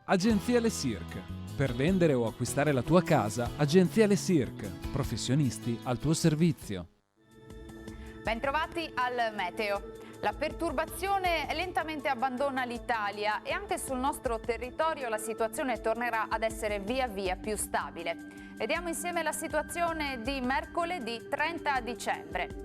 Agenzia Le Cirque. Per vendere o acquistare la tua casa, Agenzia Le Cirque. Professionisti al tuo servizio. Bentrovati al meteo. La perturbazione lentamente abbandona l'Italia e anche sul nostro territorio la situazione tornerà ad essere via via più stabile. Vediamo insieme la situazione di mercoledì 30 dicembre.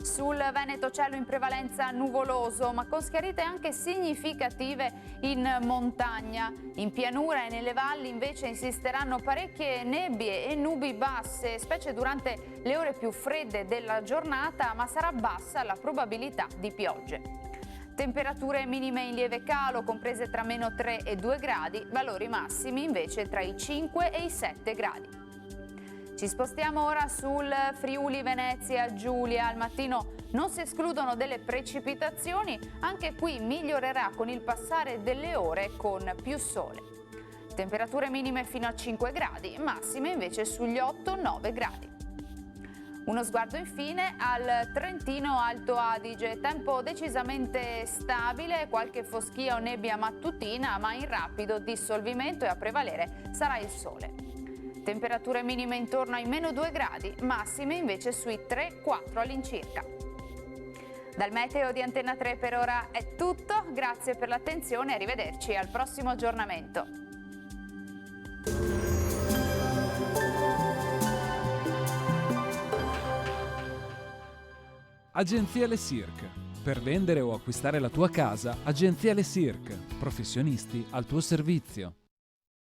Sul Veneto cielo in prevalenza nuvoloso, ma con schiarite anche significative in montagna. In pianura e nelle valli invece insisteranno parecchie nebbie e nubi basse, specie durante le ore più fredde della giornata, ma sarà bassa la probabilità di piogge. Temperature minime in lieve calo, comprese tra meno 3 e 2 gradi, valori massimi invece tra i 5 e i 7 gradi. Ci spostiamo ora sul Friuli Venezia Giulia. Al mattino non si escludono delle precipitazioni, anche qui migliorerà con il passare delle ore con più sole. Temperature minime fino a 5 gradi, massime invece sugli 8-9 gradi. Uno sguardo infine al Trentino Alto Adige, tempo decisamente stabile, qualche foschia o nebbia mattutina, ma in rapido dissolvimento e a prevalere sarà il sole. Temperature minime intorno ai meno 2 gradi, massime invece sui 3-4 all'incirca. Dal meteo di Antenna 3 per ora è tutto, grazie per l'attenzione e arrivederci al prossimo aggiornamento. Agenzia Le Cirque. Per vendere o acquistare la tua casa, Agenzia Le Cirque. Professionisti al tuo servizio.